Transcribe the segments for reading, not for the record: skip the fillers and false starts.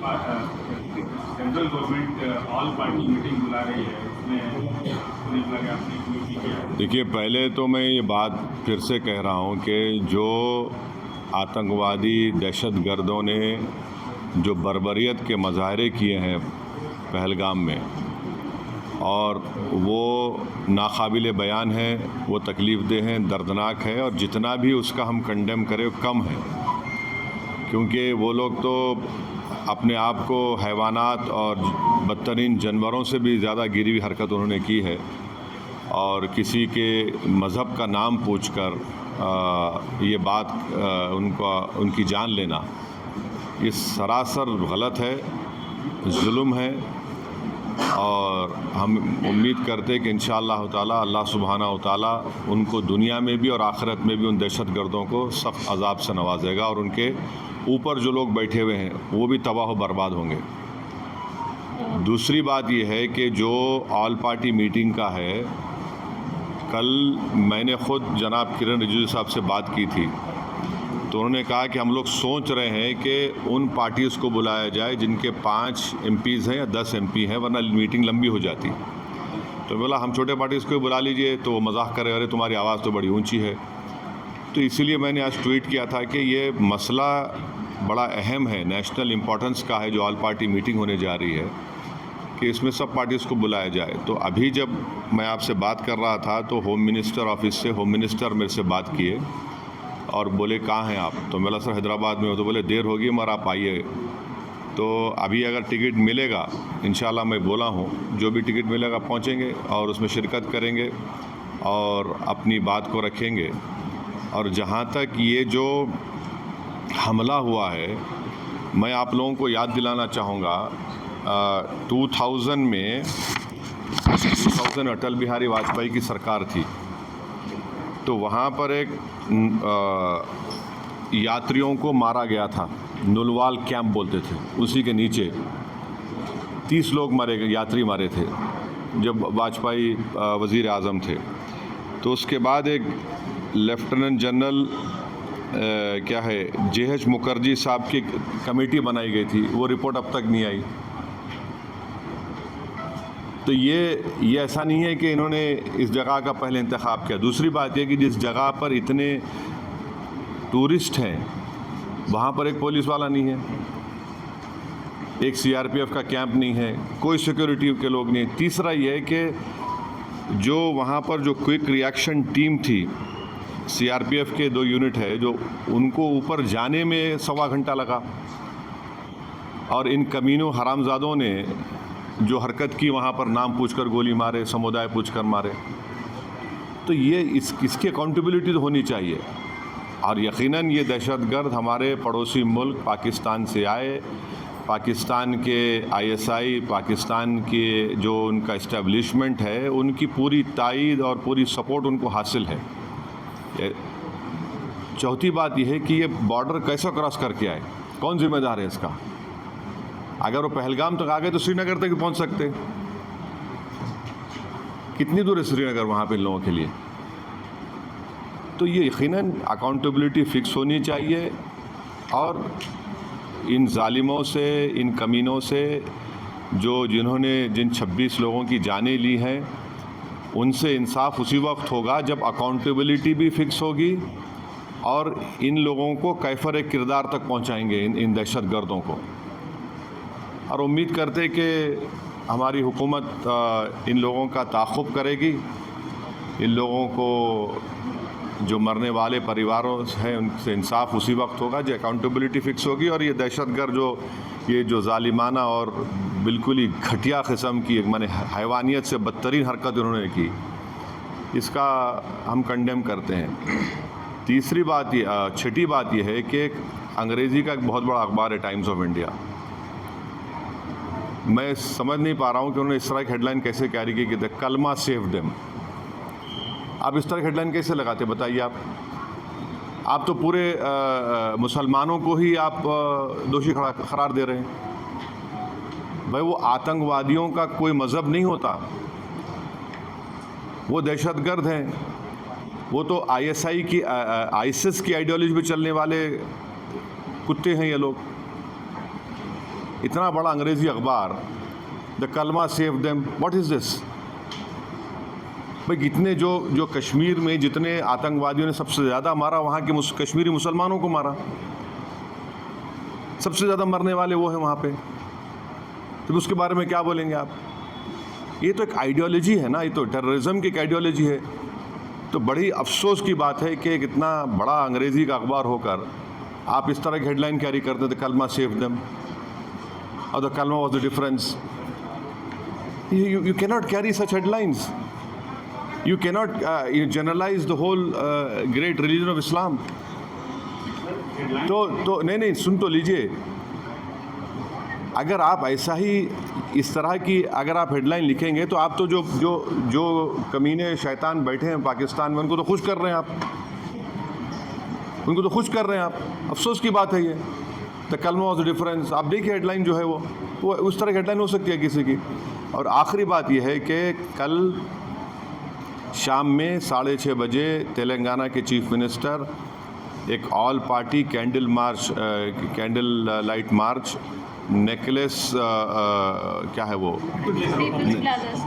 Central government all party meeting बुला रही है, उसमें उन्हें लगा अपनी ड्यूटी किया है। देखिए, पहले तो मैं ये बात फिर से कह रहा हूँ कि जो आतंकवादी दहशतगर्दों ने जो बर्बरियत के मज़ाहरे किए हैं पहलगाम में, और वो नाकाबिल बयान है, वो तकलीफ़देह हैं, दर्दनाक है, और जितना भी उसका हम कंडेम करें कम है, क्योंकि वो लोग तो अपने आप को हैवानात और बदतरीन जानवरों से भी ज़्यादा गिरी हुई हरकत उन्होंने की है। और किसी के मज़हब का नाम पूछकर ये बात उनकी जान लेना, ये सरासर गलत है, जुल्म है। और हम उम्मीद करते हैं कि इंशाअल्लाह ताला अल्लाह सुब्हानहू व तआला उनको दुनिया में भी और आखिरत में भी उन दहशतगर्दों को सख्त अज़ाब से नवाजेगा, और उनके ऊपर जो लोग बैठे हुए हैं वो भी तबाह व बर्बाद होंगे। दूसरी बात ये है कि जो ऑल पार्टी मीटिंग का है, कल मैंने ख़ुद जनाब किरण रिजिजू साहब से बात की थी, तो उन्होंने कहा कि हम लोग सोच रहे हैं कि उन पार्टीज़ को बुलाया जाए जिनके 5 MPs हैं या 10 MP हैं, वरना मीटिंग लंबी हो जाती। तो बोला हम छोटे पार्टीज़ को बुला लीजिए, तो वो मजाक करे, अरे तुम्हारी आवाज़ तो बड़ी ऊंची है। तो इसीलिए मैंने आज ट्वीट किया था कि ये मसला बड़ा अहम है, नेशनल इम्पोर्टेंस का है, जो ऑल पार्टी मीटिंग होने जा रही है, कि इसमें सब पार्टीज़ को बुलाया जाए। तो अभी जब मैं आपसे बात कर रहा था तो होम मिनिस्टर ऑफिस से होम मिनिस्टर मेरे से बात किए और बोले कहाँ हैं आप? तो मैं सर हैदराबाद में हो। तो बोले देर होगी मगर आप आइए। तो अभी अगर टिकट मिलेगा, इंशाल्लाह मैं बोला हूँ, जो भी टिकट मिलेगा पहुँचेंगे और उसमें शिरकत करेंगे और अपनी बात को रखेंगे। और जहाँ तक ये जो हमला हुआ है, मैं आप लोगों को याद दिलाना चाहूँगा, 2000 में अटल बिहारी वाजपेयी की सरकार थी, तो वहाँ पर एक यात्रियों को मारा गया था, नुलवाल कैंप बोलते थे, उसी के नीचे 30 लोग मारे गए, यात्री मारे थे जब वाजपेयी वज़ीर आज़म थे। तो उसके बाद एक लेफ्टिनेंट जनरल क्या है JH मुखर्जी साहब की कमेटी बनाई गई थी, वो रिपोर्ट अब तक नहीं आई। तो ये ऐसा नहीं है कि इन्होंने इस जगह का पहले इंतखाब किया। दूसरी बात यह कि जिस जगह पर इतने टूरिस्ट हैं वहाँ पर एक पुलिस वाला नहीं है, एक CRPF का कैंप नहीं है, कोई सिक्योरिटी के लोग नहीं है। तीसरा ये है कि जो वहाँ पर जो क्विक रिएक्शन टीम थी, CRPF के 2 यूनिट है, जो उनको ऊपर जाने में 1.25 घंटा लगा, और इन कमीनों हरामजादों ने जो हरकत की, वहाँ पर नाम पूछकर गोली मारे, समुदाय पूछकर मारे। तो ये इसकी अकाउंटेबिलिटी तो होनी चाहिए। और यकीनन ये दहशतगर्द हमारे पड़ोसी मुल्क पाकिस्तान से आए, पाकिस्तान के ISI, पाकिस्तान के जो उनका इस्टेब्लिशमेंट है, उनकी पूरी तायद और पूरी सपोर्ट उनको हासिल है। चौथी बात यह है कि ये बॉर्डर कैसे क्रॉस करके आए, कौन जिम्मेदार है इसका? अगर वो पहलगाम तक आ गए तो श्रीनगर तक भी पहुंच सकते। कितनी दूर है श्रीनगर वहाँ पे इन लोगों के लिए? तो ये यकीनन अकाउंटेबिलिटी फिक्स होनी चाहिए, और इन जालिमों से, इन कमीनों से, जिन्होंने जिन 26 लोगों की जानें ली हैं, उनसे इंसाफ उसी वक्त होगा जब अकाउंटेबिलिटी भी फिक्स होगी और इन लोगों को कैफर किरदार तक पहुँचाएँगे, इन दहशतगर्दों को। और उम्मीद करते कि हमारी हुकूमत इन लोगों का ताक़ुब करेगी, इन लोगों को जो मरने वाले परिवारों हैं उनसे इंसाफ उसी वक्त होगा जब अकाउंटेबिलिटी फ़िक्स होगी। और ये दहशतगर्द ये जो ज़ालिमाना और बिल्कुल ही घटिया किस्म की, माने हैवानियत से बदतरीन हरकत उन्होंने की, इसका हम कंडेम करते हैं। तीसरी बात छठी बात ये है कि अंग्रेज़ी का एक बहुत बड़ा अखबार है टाइम्स ऑफ इंडिया, मैं समझ नहीं पा रहा हूँ कि उन्होंने इस तरह की हेडलाइन कैसे कैरी की कि द कलमा सेव देम। आप इस तरह की हेडलाइन कैसे लगाते, बताइए आप तो पूरे मुसलमानों को ही आप दोषी करार दे रहे हैं। भाई वो आतंकवादियों का कोई मज़हब नहीं होता, वो दहशतगर्द हैं, वो तो ISI की ISIS की आइडियोलॉजी पे चलने वाले कुत्ते हैं ये लोग। इतना बड़ा अंग्रेज़ी अखबार, द कलमा save them, what is this? भाई इतने जो कश्मीर में जितने आतंकवादियों ने सबसे ज़्यादा मारा, वहाँ के कश्मीरी मुसलमानों को मारा, सबसे ज़्यादा मरने वाले वो हैं वहाँ पे, तो उसके बारे में क्या बोलेंगे आप? ये तो एक आइडियोलॉजी है ना, ये तो टेररिज्म की एक आइडियोलॉजी है। तो बड़ी अफसोस की बात है कि कितना बड़ा अंग्रेज़ी का अखबार होकर आप इस तरह की हेडलाइन कैरी करते थे, कलमा सेव देम और द कलमा was the difference. You cannot carry such headlines. You cannot generalize the whole great religion of Islam. तो नहीं सुन तो लीजिए, अगर आप ऐसा ही इस तरह की अगर आप हेडलाइन लिखेंगे तो आप तो जो कमीने शैतान बैठे हैं पाकिस्तान में उनको तो खुश कर रहे हैं आप, उनको तो खुश कर रहे हैं आप। अफसोस की बात है ये, द कलमा वाज द डिफरेंस। आप देखिए हेडलाइन जो है वो उस तरह की हेडलाइन हो सकती है किसी की। और आखिरी बात यह है कि कल शाम में 6:30 बजे तेलंगाना के चीफ मिनिस्टर एक all party candle light march necklace क्या है वो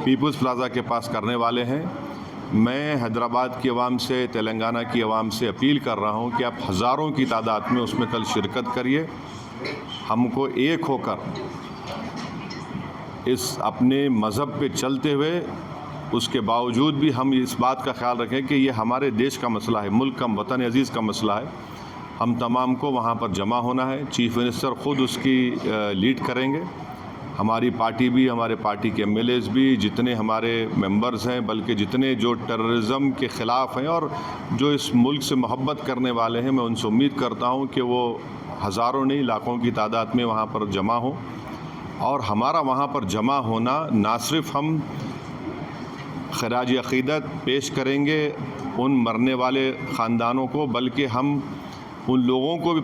पीपल्स प्लाजा के पास करने वाले हैं। मैं हैदराबाद की आवाम से, तेलंगाना की आवाम से अपील कर रहा हूं कि आप हज़ारों की तादाद में उसमें कल शिरकत करिए। हमको एक होकर इस अपने मज़हब पे चलते हुए उसके बावजूद भी हम इस बात का ख्याल रखें कि ये हमारे देश का मसला है, मुल्क का, वतन अज़ीज़ का मसला है। हम तमाम को वहाँ पर जमा होना है। चीफ मिनिस्टर ख़ुद उसकी लीड करेंगे, हमारी पार्टी भी, हमारे पार्टी के MLAs भी, जितने हमारे मेंबर्स हैं, बल्कि जितने जो टेररिज्म के ख़िलाफ़ हैं और जो इस मुल्क से मोहब्बत करने वाले हैं, मैं उनसे उम्मीद करता हूँ कि वो हज़ारों नहीं लाखों की तादाद में वहाँ पर जमा हों। और हमारा वहाँ पर जमा होना ना सिर्फ हम खराज अक़ीदत पेश करेंगे उन मरने वाले ख़ानदानों को, बल्कि हम उन लोगों को भी